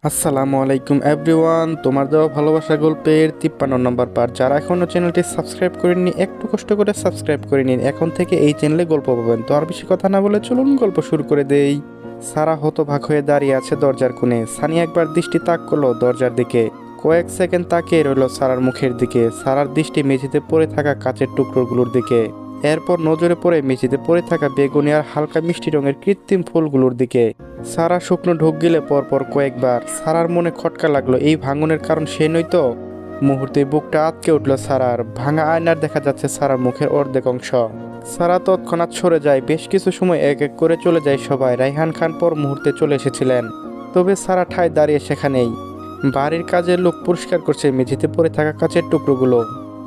আসসালামু আলাইকুম এভরিওয়ান, তোমার দেওয়া ভালোবাসা গল্পের 53 নম্বর পার্ট। যারা এখনও চ্যানেলটি সাবস্ক্রাইব করেননি একটু কষ্ট করে সাবস্ক্রাইব করে নিন। এখন থেকে এই চ্যানেলে গল্প পাবেন। তো আর বেশি কথা না বলে চলুন গল্প শুরু করে দেই। সারা হতবাক হয়ে দাঁড়িয়ে আছে দরজার কোণে। সানি একবার দৃষ্টি তাক করলো দরজার দিকে, কয়েক সেকেন্ড তাকিয়ে রইল সারার মুখের দিকে, সারার দৃষ্টি মেঝেতে পড়ে থাকা কাচের টুকরোগুলোর দিকে, এরপর নজরে পড়ে মেঝেতে পড়ে থাকা বেগুনি আর হালকা মিষ্টি রঙের কৃত্রিম ফুলগুলোর দিকে। সারা শুকনো ঢোক গিলে পরপর কয়েকবার। সারার মনে খটকা লাগলো, এই ভাঙনের কারণ সে নয়তো। মুহূর্তে বুকটা আটকে উঠল সারার। ভাঙা আয়নার দেখা যাচ্ছে সারার মুখের অর্ধেক অংশ। সারা তৎক্ষণাৎ সরে যায়। বেশ কিছু সময় এক এক করে চলে যায় সবাই। রাইহান খান পর মুহূর্তে চলে এসেছিলেন, তবে সারা ঠায় দাঁড়িয়ে সেখানেই। বাড়ির কাজের লোক পরিষ্কার করছে মেঝেতে পড়ে থাকা কাচের টুকরোগুলো।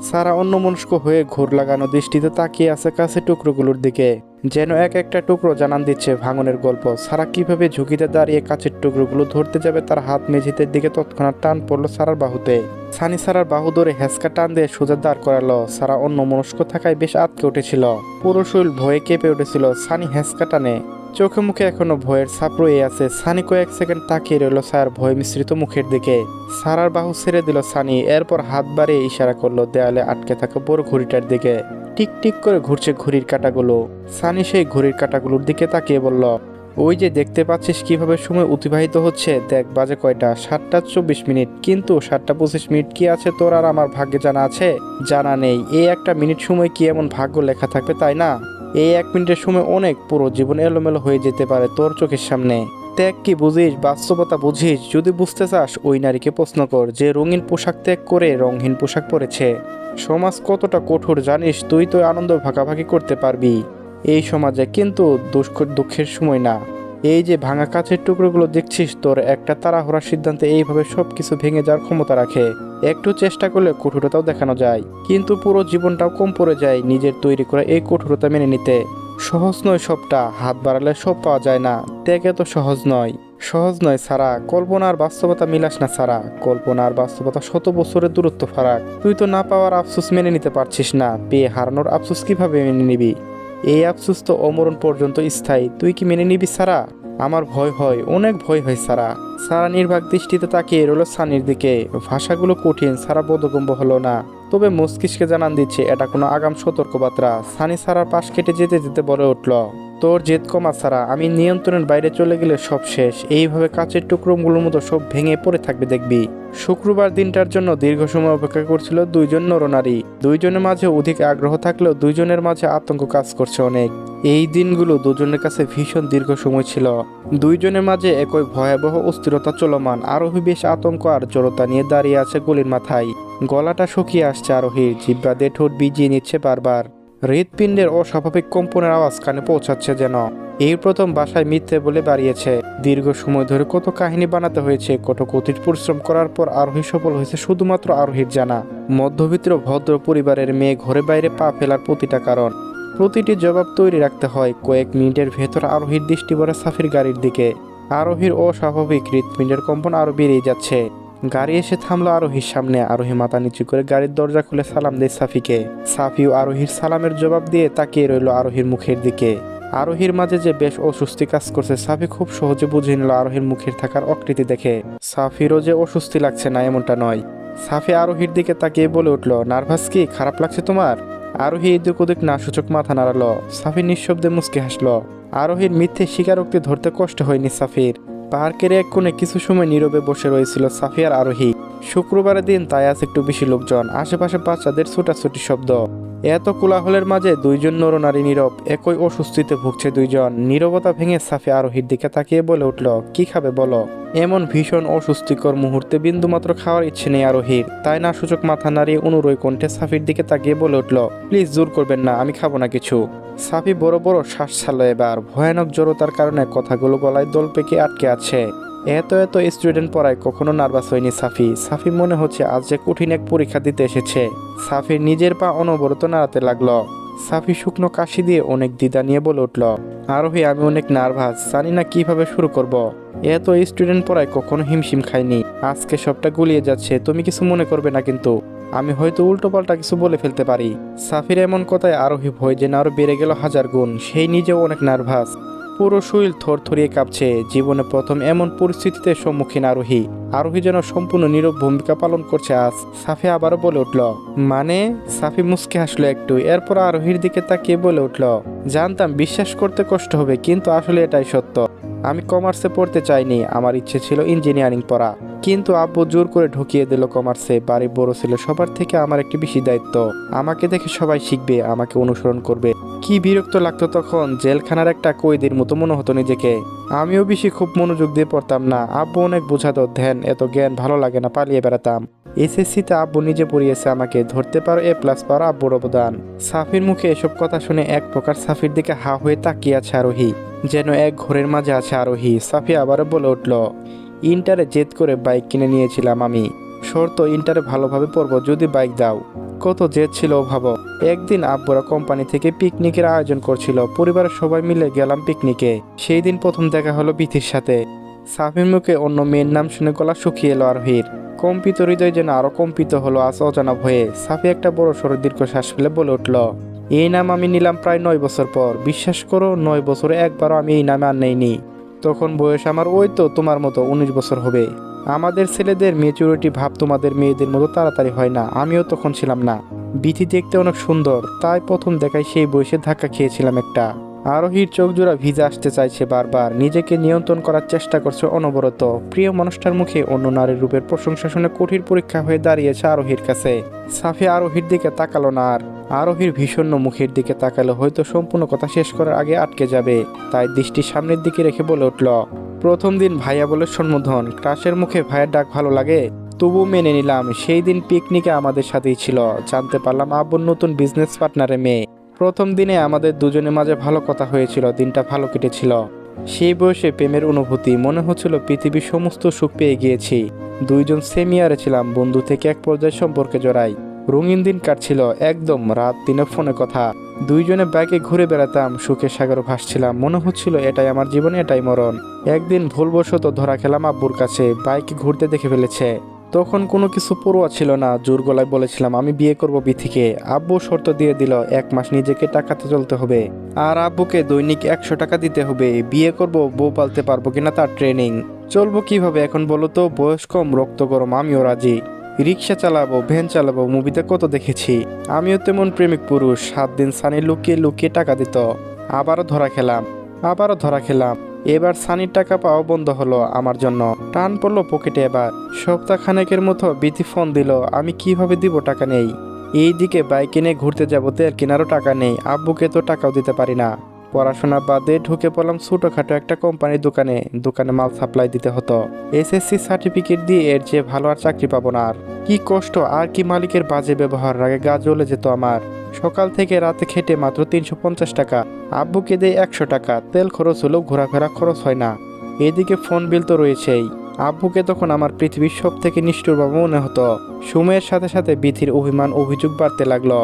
সারা অন্যমনস্ক হয়ে ঘোর লাগানো দৃষ্টিতে তাকিয়ে আছে কাছের টুকরোগুলোর দিকে, যেন এক একটা টুকরো জানান দিচ্ছে ভাঙনের গল্প। সারা কিভাবে ঝুঁকিতে দাঁড়িয়ে কাচের টুকরোগুলো ধরতে যাবে, তার হাত মেঝেতের দিকে তৎক্ষণাৎ টান পড়লো সারার বাহুতে। সানি সারার বাহু ধরে হ্যাঁচকা টান দিয়ে সোজা দাঁড় করালো। সারা অন্যমনস্ক থাকায় বেশ আটকে উঠেছিল, পুরো শরীর ভয়ে কেঁপে উঠেছিল। সানি হ্যাঁচকা টানে, চোখে মুখে এখনো ভয়ের ছাপ রয়ে আছে। সানি কয়েক সেকেন্ড তাকিয়ে রইল সারার ভয় মিশ্রিত মুখের দিকে। সারার বাহু ছেড়ে দিল সানি, এরপর হাত বাড়িয়ে ইশারা করলো দেয়ালে আটকে থাকা বড় ঘড়িটার দিকে। টিক টিক করে ঘুরছে ঘড়ির কাঁটাগুলো। সানি সেই ঘড়ির কাঁটাগুলোর দিকে তাকিয়ে বলল, ওই যে দেখতে পাচ্ছিস কিভাবে সময় অতিবাহিত হচ্ছে, দেখ বাজে কয়টা, 7টা 24 মিনিট। কিন্তু 7টা 25 মিনিট কি আছে তোর আর আমার ভাগ্যে জানা আছে? জানা নেই। এই একটা মিনিট সময় কি এমন ভাগ্য লেখা থাকবে, তাই না? এই 1 মিনিটের সময় অনেক, পুরো জীবন এলোমেলো হয়ে যেতে পারে তোর চোখের সামনে। ত্যাগ কি বুঝিস, বাস্তবতা বুঝিস? যদি বুঝতে চাস ওই নারীকে প্রশ্ন কর যে রঙিন পোশাক ত্যাগ করে রঙহীন পোশাক পরেছে। সমাজ কতটা কঠোর জানিস? তুই তো আনন্দ ভাগাভাগি করতে পারবি এই সমাজে, কিন্তু দুঃখের সময় না। এই যে ভাঙা কাছের টুকরোগুলো দেখছিস, তোর একটা তাড়াহুড়ার সিদ্ধান্তে এইভাবে সব কিছু ভেঙে যাওয়ার ক্ষমতা রাখে। একটু চেষ্টা করলে কঠোরতাও দেখানো যায়, কিন্তু পুরো জীবনটাও কম পড়ে যায় নিজের তৈরি করা এই কঠোরতা মেনে নিতে। সহজ নয় সবটা, হাত বাড়ালে সব পাওয়া যায় না। ত্যাগ এত সহজ নয়, সহজ নয় সারা। কল্পনা আর বাস্তবতা মিলাস না সারা। কল্পনা আর বাস্তবতা শত বছরের দূরত্ব ফারাক। তুই তো না পাওয়ার আফসোস মেনে নিতে পারছিস না, পেয়ে হারানোর আফসোস কিভাবে মেনে নিবি? এই আফসোস তো অমরণ পর্যন্ত স্থায়ী। তুই কি মেনে নিবি সারা? আমার ভয় হয়, অনেক ভয় হয় সারা। সারা নির্বাক দৃষ্টিতে তাকিয়ে রইল সানির দিকে। ভাষাগুলো কঠিন, সারা বোধগম্য হলো না, তবে মস্তিষ্কে জানান দিচ্ছে এটা কোনো আগাম সতর্কবার্তা। সানি সারার পাশ কেটে যেতে যেতে বলে উঠল, তোর জেদ কমা সারা, আমি নিয়ন্ত্রণের বাইরে চলে গেলে সব শেষ। এইভাবে কাচের টুকরোগুলোর মতো সব ভেঙে পড়ে থাকবে দেখবি। শুক্রবার দিনটার জন্য দীর্ঘ সময় অপেক্ষা করছিল দুইজন নরনারী। দুইজনের মাঝে অধিক আগ্রহ থাকলেও দুইজনের মাঝে আতঙ্ক কাজ করছে অনেক। এই দিনগুলো দুজনের কাছে ভীষণ দীর্ঘ সময় ছিল। দুইজনের মাঝে একই ভয়াবহ অস্থিরতা চলমান। আরোহী বেশ আতঙ্ক আর জড়তা নিয়ে দাঁড়িয়ে আছে গলির মাথায়। গলাটা শুকিয়ে আসছে আরোহীর, জিহ্বা দিয়ে ঠোঁট ভিজিয়ে নিচ্ছে বারবার। হৃৎপিণ্ডের অস্বাভাবিক কম্পনের আওয়াজ কানে পৌঁছাচ্ছে যেন। এই প্রথম বাসায় মিথ্যে বলে বাড়িয়েছে। দীর্ঘ সময় ধরে কত কাহিনী বানাতে হয়েছে, কত কঠিন পরিশ্রম করার পর আরোহী সফল হয়েছে শুধুমাত্র আরোহীর জানা। মধ্যবিত্ত ভদ্র পরিবারের মেয়ে ঘরে বাইরে পা ফেলার প্রতিটা কারণ, প্রতিটি জবাব তৈরি রাখতে হয়। কয়েক মিনিটের ভেতর আরোহীর দৃষ্টি পড়ে সাফির গাড়ির দিকে। আরোহীর অস্বাভাবিক হৃৎপিণ্ডের কম্পন আরো বেড়েই যাচ্ছে। গাড়ি এসে থামলো আরোহীর সামনে। আরোহী মাথা নিচু করে গাড়ির দরজা খুলে সালাম দেয় সাফিকে। সাফিও আরোহীর সালামের জবাব দিয়ে তাকিয়ে রইল আরোহীর মুখের দিকে। আরোহীর মাঝে যে বেশ অস্বস্তি কাজ করছে, সাফি খুব সহজে বুঝে নিল আরোহীর মুখের থাকার আকৃতি দেখে। সাফিরও যে অস্বস্তি লাগছে না এমনটা নয়। সাফি আরোহীর দিকে তাকিয়ে বলে উঠল, নার্ভাস কি, খারাপ লাগছে তোমার? আরোহী এদিক ওদিক না সূচক মাথা নাড়ালো। সাফি নিঃশব্দে মুচকে হাসলো। আরোহীর মিথ্যে স্বীকারোক্তি ধরতে কষ্ট হয়নি সাফির। পার্কের এক কোণে কিছু সময় নীরবে বসে রয়েছিল সাফি আর আরোহী। শুক্রবারের দিন, তাই আজ একটু বেশি লোকজন, আশেপাশে বাচ্চাদের ছোটাছুটি শব্দ। এত কোলাহলের মাঝে দুইজন নরনারী নীরব, একই অস্বস্তিতে ভুগছে দুইজন। নীরবতা ভেঙে সাফি আরোহীর দিকে তাকিয়ে বলে উঠল, কি খাবে বলো? এমন ভীষণ অস্বস্তিকর মুহূর্তে বিন্দুমাত্র খাওয়ার ইচ্ছে নেই আরোহীর, তাই না সূচক মাথা নাড়িয়ে অনুরোধ কণ্ঠে সাফির দিকে তাকিয়ে বলে উঠল, প্লিজ জোর করবেন না, আমি খাবো না কিছু। সাফি বড় বড় শ্বাস ছাড়ল এবার। ভয়ানক জড়তার কারণে কথাগুলো গলায় দোল পেকে আটকে আছে। এত এত স্টুডেন্ট পড়ায় কখনো নার্ভাস হয়নি সাফি। সাফি মনে হচ্ছে আজ যে কঠিন এক পরীক্ষা দিতে এসেছে। সাফির নিজের পা অনবরত নাড়াতে লাগলো। সাফি শুকনো কাশি দিয়ে অনেক দ্বিধা নিয়ে বলে উঠল, আরোহী আমি অনেক নার্ভাস, জানি না কিভাবে শুরু করব। এত স্টুডেন্ট পড়ায় কখনো হিমশিম খাইনি, আজকে সবটা গুলিয়ে যাচ্ছে। তুমি কিছু মনে করবে না কিন্তু? আমি হয়তো উল্টোপাল্টা কিছু বলে ফেলতে পারি। সাফির এমন কথায় আরোহী ভয় যেন আরো বেড়ে গেল হাজার গুণ। সেই নিজেও অনেক নার্ভাস। পুরো শরীর থরথরিয়ে কাঁপছে। জীবনে প্রথম এমন পরিস্থিতিতে সম্মুখীন আরোহী। আরোহী যেন সম্পূর্ণ নীরব ভূমিকা পালন করছে আজ। সাফি আবারও বলে উঠল, মানে? সাফি মুচকে হাসলো একটু, এরপর আরোহীর দিকে তাকিয়ে বলে উঠল, জানতাম বিশ্বাস করতে কষ্ট হবে, কিন্তু আসলে এটাই সত্য। আমি কমার্সে পড়তে চাইনি, আমার ইচ্ছে ছিল ইঞ্জিনিয়ারিং পড়া, কিন্তু আব্বু জোর করে ঢুকিয়ে দিল কমার্সে। বাড়ি বড় ছিল, সবার থেকে আমার একটি বেশি দায়িত্ব। আমাকে দেখে সবাই শিখবে, আমাকে অনুসরণ করবে। কি বিরক্ত লাগতো তখন, জেলখানার একটা কয়েদির মতো মনে হতো নিজেকে। আমিও বেশি খুব মনোযোগ দিয়ে পড়তাম না। আব্বু অনেক বোঝাতো, ধ্যান এত জ্ঞান ভালো লাগে না, পালিয়ে বেড়াতাম। এসএসসিতে আব্বু নিজে পড়িয়েছে আমাকে, ধরতে পারো A+ পারো আব্বুর অবদান। সাফির মুখে এসব কথা শুনে এক প্রকার সাফির দিকে হা হয়ে তাকিয়ে আছে আরোহী, যেন এক ঘোরের মাঝে আছে আরোহী। সাফি আবারও বলে উঠল, ইন্টারে জেদ করে বাইক কিনে নিয়েছিলাম আমি, শর্ত ইন্টারে ভালোভাবে পড়বো, যদি বাইক দাও। কত জেদ ছিল ভাবো। একদিন আব্বুরা কোম্পানি থেকে পিকনিকের আয়োজন করছিল, পরিবারের সবাই মিলে গেলাম পিকনিকে। সেই দিন প্রথম দেখা হলো বিথির সাথে। সাফির মুখে অন্য মেয়ের নাম শুনে গলা শুকিয়ে এলো আরোহীর। কম্পিত হৃদয় যেন আরো কম্পিত হলো আজ অজানা ভয়ে। সাফি একটা বড় সড়ো দীর্ঘশ্বাস ফেলে বলে উঠল, এই নাম আমি নিলাম প্রায় 9 বছর পর। বিশ্বাস করো, 9 বছরে একবারও আমি এই নামে আর নেইনি। তখন বয়স আমার ওই তো তোমার মতো 19 বছর হবে। আমাদের ছেলেদের ম্যাচুরিটি ভাব তোমাদের মেয়েদের মতো তাড়াতাড়ি হয় না, আমিও তখন ছিলাম না। বিথি দেখতে অনেক সুন্দর, তাই প্রথম দেখায় সেই বয়সে ধাক্কা খেয়েছিলাম একটা। আরোহীর চোখ জোড়া ভিজে আসতে চাইছে বারবার, নিজেকে নিয়ন্ত্রণ করার চেষ্টা করছে অনবরত। প্রিয় মানুষটার মুখে অন্য নারীর রূপের প্রশংসা শুনে কঠিন পরীক্ষা হয়ে দাঁড়িয়েছে আরোহীর কাছে। সাফি আরোহীর দিকে তাকালো না আর। আরোহীর ভীষণ মুখের দিকে তাকালে হয়তো সম্পূর্ণ কথা শেষ করার আগে আটকে যাবে, তাই দৃষ্টি সামনের দিকে রেখে বলে উঠল, প্রথম দিন ভাইয়া বলে সম্বোধন, ক্রাশের মুখে ভাইয়ের ডাক ভালো লাগে? তবু মেনে নিলাম। সেই দিন পিকনিকে আমাদের সাথেই ছিল, জানতে পারলাম আব্বুর নতুন বিজনেস পার্টনারের মেয়ে। প্রথম দিনে আমাদের দুজনের মাঝে ভালো কথা হয়েছিল, দিনটা ভালো কেটেছিল। সেই বয়সে প্রেমের অনুভূতি, মনে হচ্ছিল পৃথিবীর সমস্ত সুখ পেয়ে গিয়েছি। দুইজন সেম ইয়ারে ছিলাম, বন্ধু থেকে এক পর্যায়ে সম্পর্কে জড়াই। রঙিন দিন কাটছিল, একদম রাত দিনে ফোনে কথা। দুইজনে বাইকে ঘুরে বেড়াতাম, সুখের সাগরে ভাসছিলাম। মনে হচ্ছিল এটাই আমার জীবন, এটাই মরণ। একদিন ভুলবশত ধরা খেলাম আব্বুর কাছে, বাইকে ঘুরতে দেখে ফেলেছে। তখন কোনো কিছু পড়ুয়া ছিল না, জোর গলায় বলেছিলাম আমি বিয়ে করব বিথিকে। আব্বু শর্ত দিয়ে দিল, 1 মাস নিজেকে টাকাতে চলতে হবে, আর আব্বুকে দৈনিক 100 টাকা দিতে হবে। বিয়ে করব, বউ পালতে পারবো কিনা তার ট্রেনিং। চলবো কিভাবে এখন বলো তো, বয়স কম, রক্ত গরম, আমিও রাজি। রিক্সা চালাবো, ভ্যান চালাবো, মুভিতে কত দেখেছি। আমিও তেমন প্রেমিক পুরুষ। 7 দিন সানি লুকিয়ে লুকিয়ে টাকা দিত। আবারও ধরা খেলাম। এবার সানির টাকা পাওয়া বন্ধ হলো আমার জন্য। টান পড়লো পকেটে এবার। সপ্তাহখানেকের মতো বিথি ফোন দিল, আমি কিভাবে দিব, টাকা নেই। এইদিকে বাইক কিনে ঘুরতে যাবো, তেল কেনারও টাকা নেই। আব্বুকে তো টাকাও দিতে পারি না। পড়াশোনা বাদে ঢুকে পড়লাম ছোটোখাটো একটা কোম্পানির দোকানে মাল সাপ্লাই দিতে হতো। এসএসসি সার্টিফিকেট দিয়ে এর চেয়ে ভালো আর চাকরি পাবো না। আর কি কষ্ট, আর কি মালিকের বাজে ব্যবহার, আগে গা জ্বলে যেত আমার। সকাল থেকে রাতে খেটে মাত্র 350 টাকা, আব্বুকে দেয় 100 টাকা। তেল খরচ হলেও ঘোরাফেরা খরচ হয় না। এদিকে ফোন বিল তো রয়েছেই। আব্বুকে তখন আমার পৃথিবীর সব থেকে নিষ্ঠুর বাবা মনে হতো। সময়ের সাথে সাথে বিথির অভিযোগ বাড়তে লাগলো।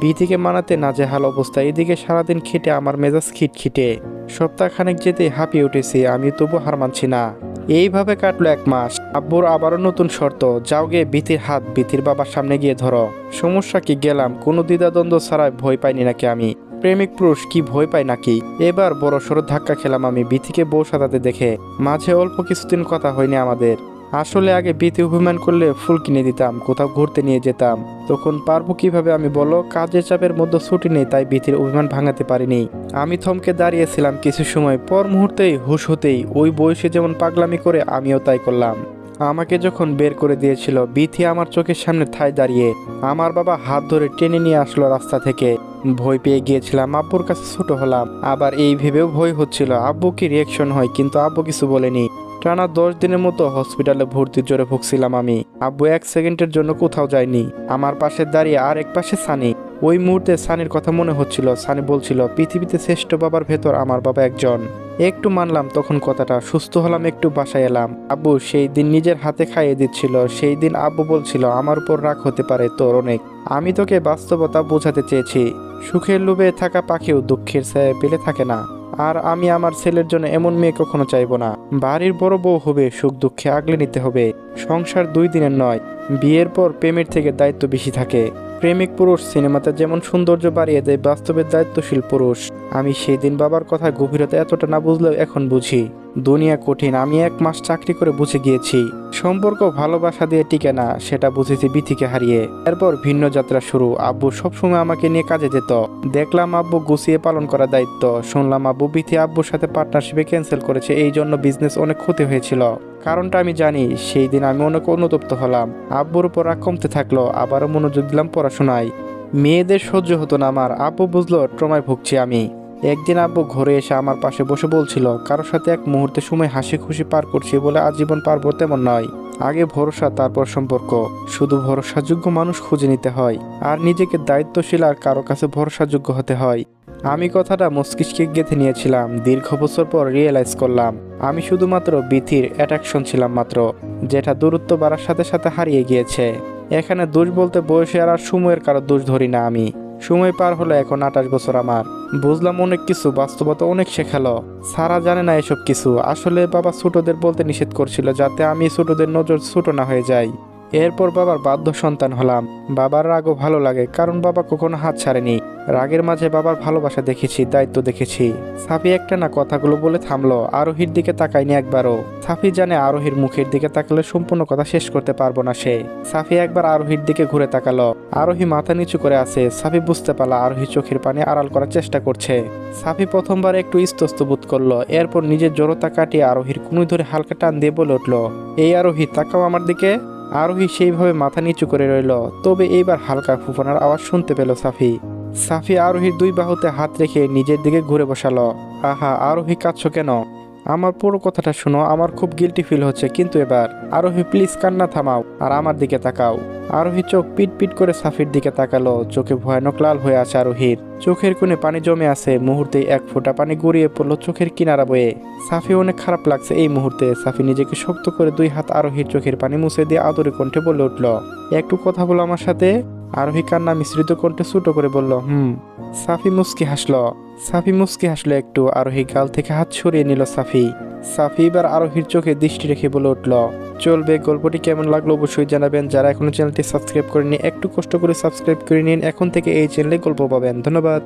বিথিকে মানাতে নাজেহাল অবস্থা। এদিকে সারাদিন খেটে আমার মেজাজ খিটখিটে। সপ্তাহখানেক যেতে হাঁপিয়ে উঠেছি আমি, তবু হার মানছি না। এইভাবে কাটলো 1 মাস। আব্বুর আবারও নতুন শর্ত, যাও গে বিথির হাত বিথির বাবার সামনে গিয়ে ধরো। সমস্যা কি, গেলাম। কোনো দ্বিধাদ্বন্দ্ব ছাড়াই। ভয় পাইনি নাকি আমি? প্রেমিক পুরুষ কি ভয় পাই নাকি? এবার বড় সড়ো ধাক্কা খেলাম আমি বিথিকে বউ সাজাতে দেখে। মাঝে অল্প কিছুদিন কথা হয়নি আমাদের। আসলে আগে বিথি অভিমান করলে ফুল কিনে দিতাম, কোথাও ঘুরতে নিয়ে যেতাম। তখন পারবো কিভাবে আমি বলো, কাজের চাপের মধ্যে ছুটি নেই, তাই বিথির অভিমান ভাঙাতে পারিনি। আমি থমকে দাঁড়িয়েছিলাম কিছু সময়, পর মুহূর্তেই হুঁশ হতেই ওই বয়সে যেমন পাগলামি করে আমিও তাই করলাম। আমাকে যখন বের করে দিয়েছিল, বিথি আমার চোখের সামনে ঠায় দাঁড়িয়ে। আমার বাবা হাত ধরে টেনে নিয়ে আসলো রাস্তা থেকে। ভয় পেয়ে গিয়েছিলাম, আব্বুর কাছে ছোট হলাম। আবার এই ভেবেও ভয় হচ্ছিল আব্বু কি রিয়াকশন হয়, কিন্তু আব্বু কিছু বলেনি। টানা 10 দিনের মতো হসপিটালে ভর্তির জোরে ভুগছিলাম আমি। আব্বু 1 সেকেন্ডের জন্য কোথাও যায়নি। আমার পাশে দাঁড়িয়ে, আর এক পাশে সানি। ওই মুহূর্তে সানির কথা মনে হচ্ছিল। সানি বলছিল পৃথিবীতে শ্রেষ্ঠ বাবার ভেতর আমার বাবা একজন। একটু মানলাম তখন কথাটা, সুস্থ হলাম, একটু বাসায় এলাম। আব্বু সেই দিন নিজের হাতে খাইয়ে দিচ্ছিল। সেই দিন আব্বু বলছিল আমার উপর রাগ হতে পারে তোর অনেক। আমি তোকে বাস্তবতা বোঝাতে চেয়েছি। সুখের লোভে থাকা পাখিও দুঃখের ছায়া পেলে থাকে না। আর আমি আমার ছেলের জন্য এমন মেয়ে কখনো চাইবো না। বাড়ির বড় বউ হবে, সুখ দুঃখে আগলে নিতে হবে। সংসার 2 দিনের নয়। বিয়ের পর প্রেমের থেকে দায়িত্ব বেশি থাকে। প্রেমিক পুরুষ সিনেমাতে যেমন সৌন্দর্য বাড়িয়ে দেয়, বাস্তবে দায়িত্বশীল পুরুষ। আমি সেই দিন বাবার কথা গভীরতা এতটা না বুঝলেও এখন বুঝি। দুনিয়া কঠিন, আমি 1 মাস চাকরি করে বুঝে গিয়েছি। সম্পর্ক ভালোবাসা দিয়ে টিকে না, সেটা বুঝেছি বিথিকে হারিয়ে। এরপর ভিন্ন যাত্রা শুরু। আব্বু সবসময় আমাকে নিয়ে কাজে যেত। দেখলাম আব্বু গুছিয়ে পালন করা দায়িত্ব। শুনলাম আব্বু বিথি আব্বুর সাথে পার্টনারশিপে ক্যান্সেল করেছে, এই জন্য বিজনেস অনেক ক্ষতি হয়েছিল। কারণটা আমি জানি। সেই দিন আমি অনেক অনুতপ্ত হলাম। আব্বুর উপর রাগ কমতে থাকলো, আবারও মনোযোগ দিলাম পড়াশোনায়। মেয়েদের সহ্য হতো না আমার। আব্বু বুঝলো ট্রমায় ভুগছি আমি। একদিন আব্বু ঘরে এসে আমার পাশে বসে বলছিল, কারোর সাথে এক মুহূর্তে সময় হাসি খুশি পার করছি বলে আজীবন পারবো তেমন নয়। আগে ভরসা, তারপর সম্পর্ক। শুধু ভরসাযোগ্য মানুষ খুঁজে নিতে হয়, আর নিজেকে দায়িত্বশীল আর কারো কাছে ভরসাযোগ্য হতে হয়। আমি কথাটা মস্তিষ্কে গেঁথে নিয়েছিলাম। দীর্ঘ বছর পর রিয়েলাইজ করলাম আমি শুধুমাত্র বিথির অ্যাট্রাকশন ছিলাম মাত্র, যেটা দূরত্ব বাড়ার সাথে সাথে হারিয়ে গিয়েছে। এখানে দোষ বলতে বয়সের আর সময়ের কারো দোষ ধরি না আমি। সময় পার হলো এখন 28 বছর আমার। বুঝলাম অনেক কিছু, বাস্তবতা অনেক শেখালো। সারা জানে না এসব কিছু। আসলে বাবা ছোটদের বলতে নিষেধ করছিল, যাতে আমি ছোটদের নজর ছোট না হয়ে যাই। এরপর বাবার বাধ্য সন্তান হলাম। বাবার রাগও ভালো লাগে, কারণ বাবা কখনো হাত ছাড়েনি। রাগের মাঝে বাবার ভালোবাসা দেখেছি, দায়িত্ব দেখেছি। সাফি একটা না কথাগুলো বলে থামলো। আরোহীর দিকে তাকায়নি একবারও। সাফি জানে আরোহীর মুখের দিকে তাকালে সম্পূর্ণ কথা শেষ করতে পারবো না সে। সাফি একবার আরোহীর দিকে ঘুরে তাকালো। আরোহী মাথা নিচু করে আছে। সাফি বুঝতে পারল আরোহী চোখের পানি আড়াল করার চেষ্টা করছে। সাফি প্রথমবার একটু ইস্তস্ত বোধ করলো। এরপর নিজের জড়তা কাটিয়ে আরোহীর কুনুই ধরে হালকা টান দিয়ে বলে উঠল, এই আরোহী, তাকাও আমার দিকে। আরোহী সেইভাবে মাথা নিচু করে রইল। তবে এইবার হালকা ফুফানোর আওয়াজ শুনতে পেল সাফি। সাফি আরোহীর 2 বাহুতে হাত রেখে নিজের দিকে ঘুরে বসালো। আহা আরোহী, কাঁদছো কেন? আমার পুরো কথাটা শোনো, আমার খুব গিল্টি ফিল হচ্ছে কিন্তু এবার। আরোহী প্লিজ কান্না থামাও আর আমার দিকে তাকাও। আরোহী চোখ পিট পিট করে সাফির দিকে তাকালো। চোখে ভয়ানক লাল হয়ে আছে আরোহীর। চোখের কোণে পানি জমে আছে। মুহূর্তেই 1 ফোঁটা পানি গড়িয়ে পড়লো চোখের কিনারা বয়ে। সাফি অনেক খারাপ লাগছে এই মুহূর্তে। সাফি নিজেকে শক্ত করে 2 হাত আরোহীর চোখের পানি মুছে দিয়ে আদরে কণ্ঠে বলে উঠল, একটু কথা বলো আমার সাথে। আরোহী কান্না মিশ্রিত কণ্ঠে ছোট করে বলল, সাফি মুস্কি হাসলো একটু। আরোহী গাল থেকে হাত সরিয়ে নিল সাফি। সাফি এবার আরোহীর চোখে দৃষ্টি রেখে বলে উঠল, চলবে। গল্পটি কেমন লাগলো অবশ্যই জানাবেন। যারা এখনো চ্যানেলটি সাবস্ক্রাইব করেননি একটু কষ্ট করে সাবস্ক্রাইব করে নিন। এখন থেকে এই চ্যানেলে গল্প পাবেন। ধন্যবাদ।